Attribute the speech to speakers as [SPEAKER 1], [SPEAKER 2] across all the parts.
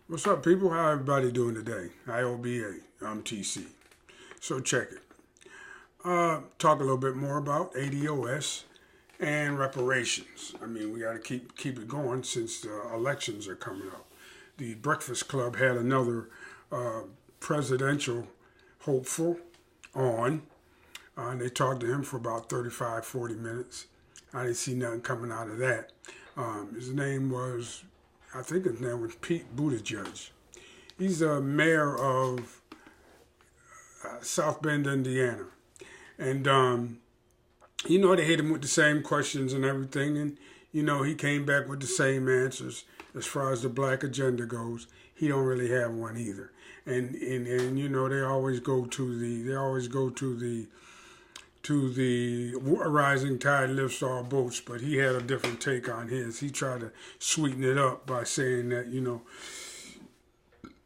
[SPEAKER 1] What's up, people? How everybody doing today? I.O.B.A. I'm TC. So check it. Talk a little bit more about ADOS and reparations. I mean, we got to keep it going since the elections are coming up. The Breakfast Club had another presidential hopeful on. And they talked to him for about 35, 40 minutes. I didn't see nothing coming out of that. His name was, I think his name was Pete Buttigieg. He's the mayor of South Bend, Indiana. And, they hit him with the same questions and everything. And, he came back with the same answers as far as the black agenda goes. He don't really have one either. And they always go to the rising tide lifts all boats, but he had a different take on his. He tried to sweeten it up by saying that,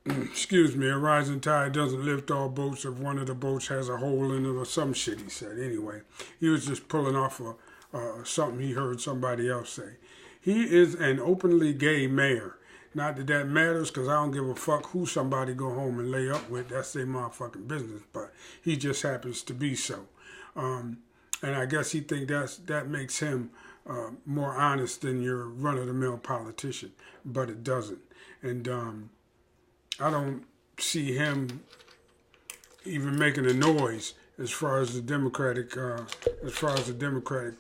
[SPEAKER 1] a rising tide doesn't lift all boats if one of the boats has a hole in it or some shit, he said. Anyway, he was just pulling off something he heard somebody else say. He is an openly gay mayor. Not that that matters, because I don't give a fuck who somebody go home and lay up with. That's their motherfucking business, but he just happens to be so. And I guess he think that makes him more honest than your run-of-the-mill politician, but it doesn't. And I don't see him even making a noise as far as the Democratic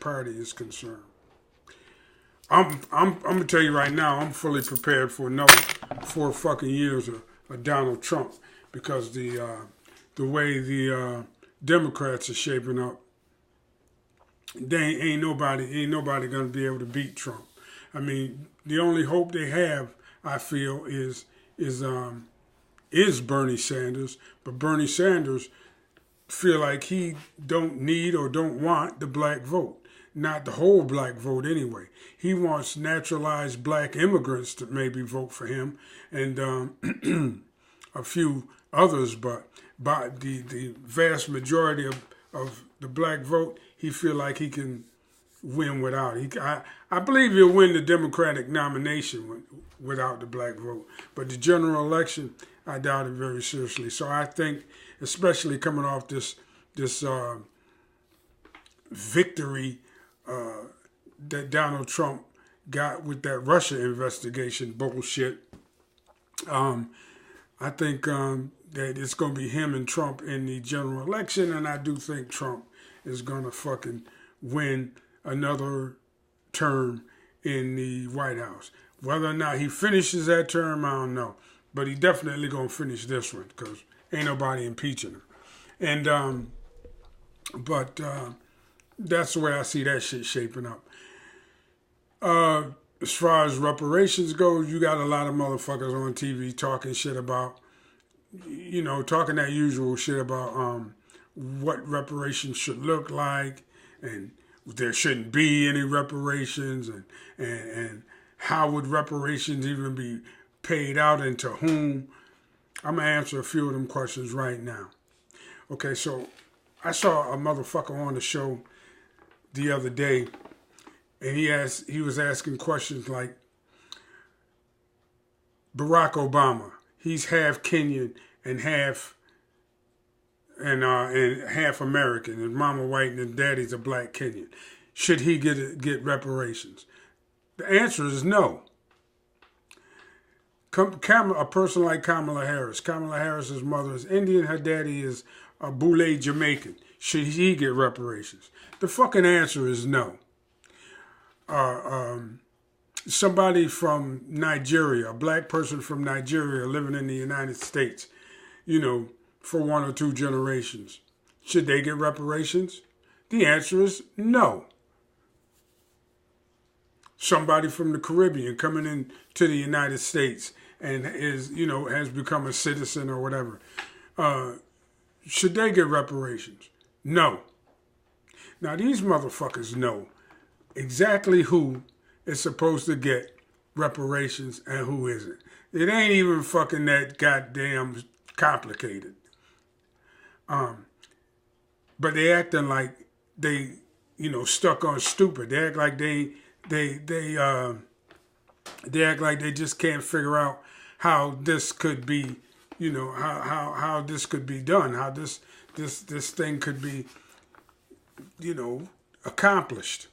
[SPEAKER 1] Party is concerned. I'm gonna tell you right now, I'm fully prepared for another 4 fucking years of Donald Trump, because the way the Democrats are shaping up, ain't nobody gonna be able to beat Trump. I mean, the only hope they have, I feel, is Bernie Sanders, but Bernie Sanders feel like he don't need or don't want the black vote, not the whole black vote anyway. He wants naturalized black immigrants to maybe vote for him, and a few others, but by the vast majority of the black vote, he feel like he can win without. I believe he'll win the Democratic nomination without the black vote, but the general election, I doubt it very seriously. So I think, especially coming off this victory that Donald Trump got with that Russia investigation bullshit, I think that it's going to be him and Trump in the general election, and I do think Trump is going to fucking win another term in the White House. Whether or not he finishes that term, I don't know. But he definitely going to finish this one, because ain't nobody impeaching him. And, that's the way I see that shit shaping up. As far as reparations go, you got a lot of motherfuckers on TV talking shit about, talking that usual shit about what reparations should look like, and there shouldn't be any reparations, and how would reparations even be paid out, and to whom. I'm going to answer a few of them questions right now. Okay, so I saw a motherfucker on the show the other day, and he was asking questions like, Barack Obama, he's half Kenyan and half American. His mama white and his daddy's a black Kenyan. Should he get reparations? The answer is no. A person like Kamala Harris. Kamala Harris's mother is Indian. Her daddy is a Boule Jamaican. Should he get reparations? The fucking answer is no. Somebody from Nigeria, a black person from Nigeria living in the United States, for 1 or 2 generations, should they get reparations? The answer is no. Somebody from the Caribbean coming into the United States and has become a citizen or whatever, should they get reparations? No. Now, these motherfuckers know exactly who is supposed to get reparations and who isn't. It ain't even fucking that goddamn complicated. But they acting like they, stuck on stupid. They act like they act like they just can't figure out how this could be, how this could be done, how this thing could be, accomplished.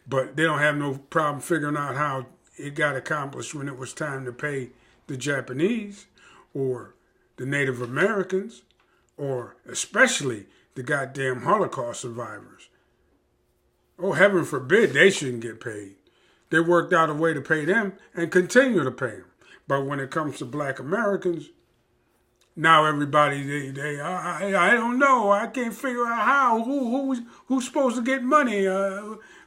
[SPEAKER 1] But they don't have no problem figuring out how it got accomplished when it was time to pay the Japanese or the Native Americans or especially the goddamn Holocaust survivors. Oh, heaven forbid they shouldn't get paid. They worked out a way to pay them and continue to pay them. But when it comes to black Americans, now everybody, I don't know. I can't figure out how. Who's supposed to get money?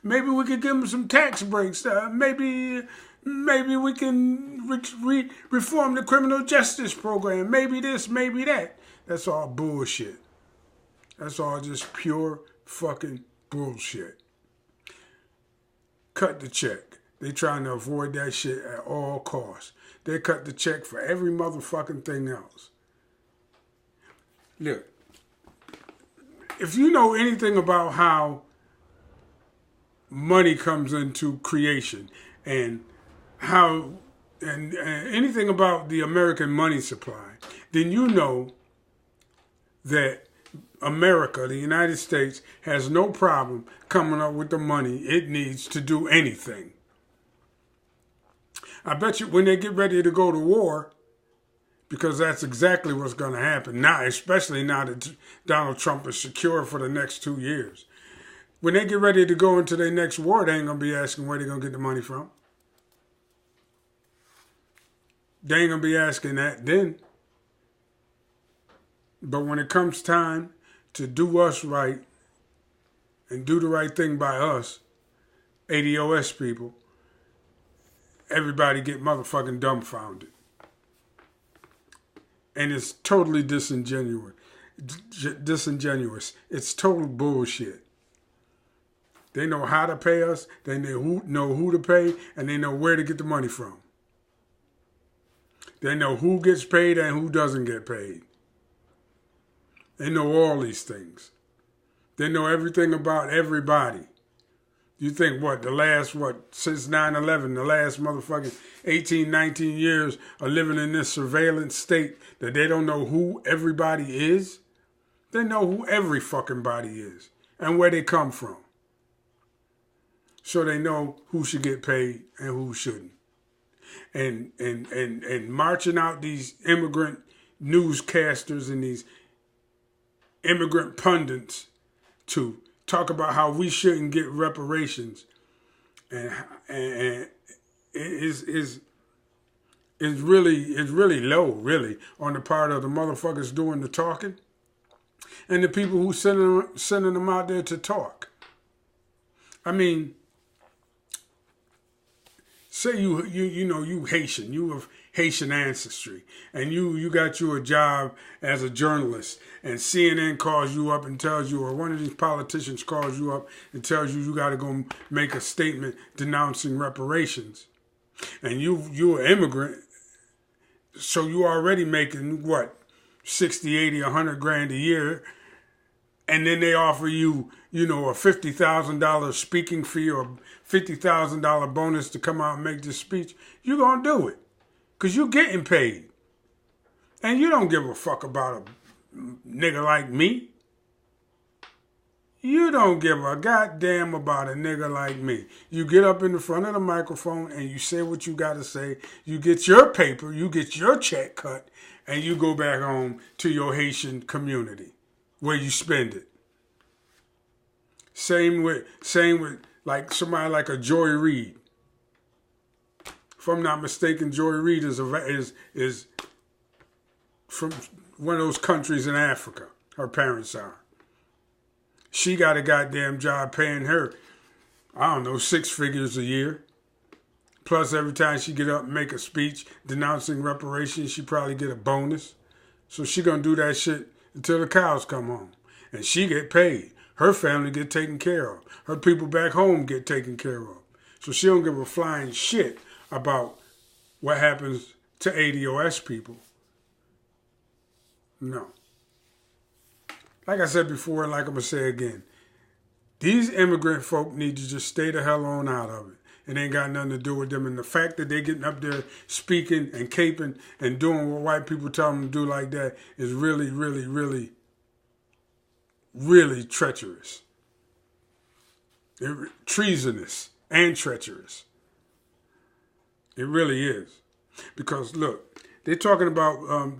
[SPEAKER 1] Maybe we could give them some tax breaks. Maybe we can reform the criminal justice program. Maybe this, maybe that. That's all bullshit. That's all just pure fucking bullshit. Cut the check. They trying to avoid that shit at all costs. They cut the check for every motherfucking thing else. Look, if you know anything about how money comes into creation and how and anything about the American money supply, then you know that America, the United States, has no problem coming up with the money it needs to do anything. I bet you when they get ready to go to war, because that's exactly what's going to happen now, especially now that Donald Trump is secure for the next 2 years. When they get ready to go into their next war, they ain't going to be asking where they're going to get the money from. They ain't going to be asking that then. But when it comes time to do us right and do the right thing by us, ADOS people, everybody get motherfucking dumbfounded. And it's totally disingenuous. It's total bullshit. They know how to pay us, they know who to pay, and they know where to get the money from. They know who gets paid and who doesn't get paid. They know all these things. They know everything about everybody. You think since 9/11, the last motherfucking 18, 19 years of living in this surveillance state, that they don't know who everybody is? They know who every fucking body is and where they come from. So they know who should get paid and who shouldn't. And marching out these immigrant newscasters and these immigrant pundits to talk about how we shouldn't get reparations, and is really low, really, on the part of the motherfuckers doing the talking, and the people who sending them out there to talk. I mean, say you Haitian, you of Haitian ancestry, and you got you a job as a journalist, and CNN calls you up and tells you, or one of these politicians calls you up and tells you got to go make a statement denouncing reparations, and you're an immigrant, so you already making what, 60, 80, 100 grand a year, and then they offer you, a $50,000 speaking fee or $50,000 bonus to come out and make this speech, you're going to do it. Because you're getting paid. And you don't give a fuck about a nigga like me. You don't give a goddamn about a nigga like me. You get up in the front of the microphone and you say what you got to say. You get your paper, you get your check cut, and you go back home to your Haitian community where you spend it. Same with like somebody like a Joy Reid. If I'm not mistaken, Joy Reid is from one of those countries in Africa. Her parents are. She got a goddamn job paying her, 6 figures a year. Plus, every time she get up and make a speech denouncing reparations, she probably get a bonus. So she gonna do that shit until the cows come home. And she get paid. Her family get taken care of. Her people back home get taken care of. So she don't give a flying shit about what happens to ADOS people. No. Like I said before, and like I'm going to say again, these immigrant folk need to just stay the hell on out of it It ain't got nothing to do with them. And the fact that they getting up there speaking and caping and doing what white people tell them to do like that is really, really, really, really treacherous. Treasonous and treacherous. It really is. Because, look, they're talking about,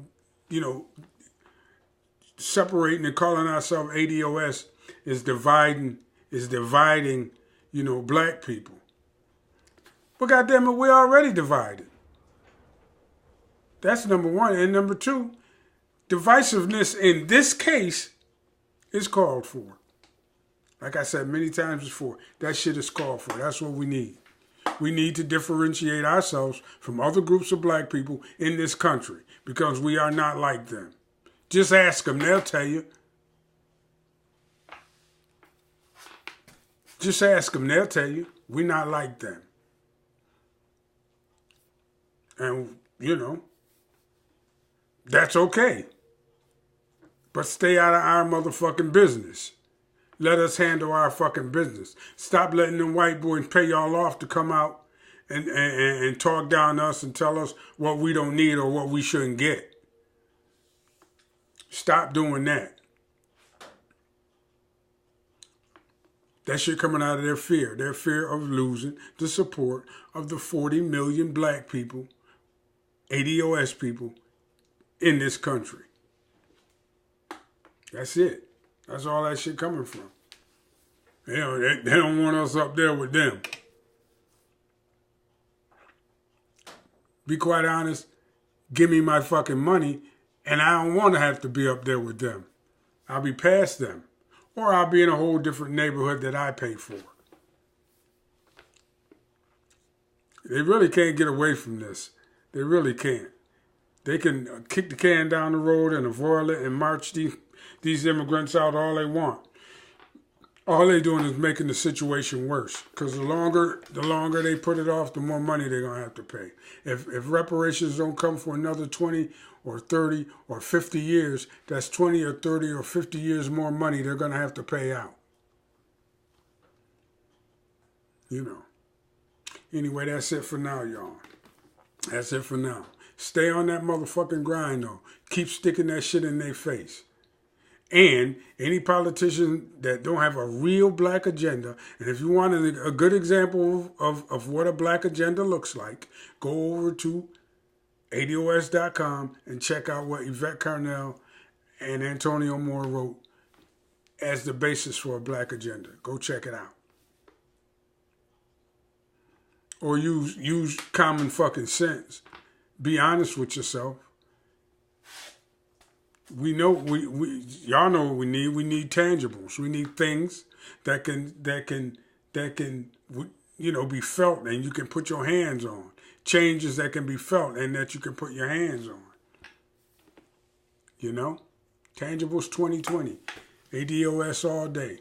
[SPEAKER 1] separating and calling ourselves ADOS is dividing, black people. But goddamn it, we're already divided. That's number one. And number two, divisiveness in this case is called for. Like I said many times before, that shit is called for. That's what we need. We need to differentiate ourselves from other groups of black people in this country because we are not like them. Just ask them, they'll tell you. Just ask them, they'll tell you. We're not like them. And, that's okay. But stay out of our motherfucking business. Let us handle our fucking business. Stop letting them white boys pay y'all off to come out and talk down to us and tell us what we don't need or what we shouldn't get. Stop doing that. That shit coming out of their fear of losing the support of the 40 million black people, ADOS people, in this country. That's it. That's all that shit coming from. They don't want us up there with them. Be quite honest, give me my fucking money, and I don't want to have to be up there with them. I'll be past them. Or I'll be in a whole different neighborhood that I pay for. They really can't get away from this. They really can't. They can kick the can down the road and avoid it and march these immigrants out all they want. All they're doing is making the situation worse. Because the longer they put it off, the more money they're going to have to pay. If reparations don't come for another 20 or 30 or 50 years, that's 20 or 30 or 50 years more money they're going to have to pay out. Anyway, that's it for now, y'all. That's it for now. Stay on that motherfucking grind, though. Keep sticking that shit in their face. And any politician that don't have a real black agenda, and if you want a good example of what a black agenda looks like, go over to ADOS.com and check out what Yvette Carnell and Antonio Moore wrote as the basis for a black agenda. Go check it out. Or use common fucking sense. Be honest with yourself. We know y'all know what we need. We need tangibles. We need things that can be felt and you can put your hands on. Changes that can be felt and that you can put your hands on. Tangibles 2020. ADOS all day.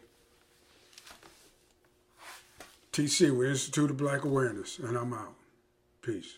[SPEAKER 1] TC, we're Institute of Black Awareness, and I'm out. Peace.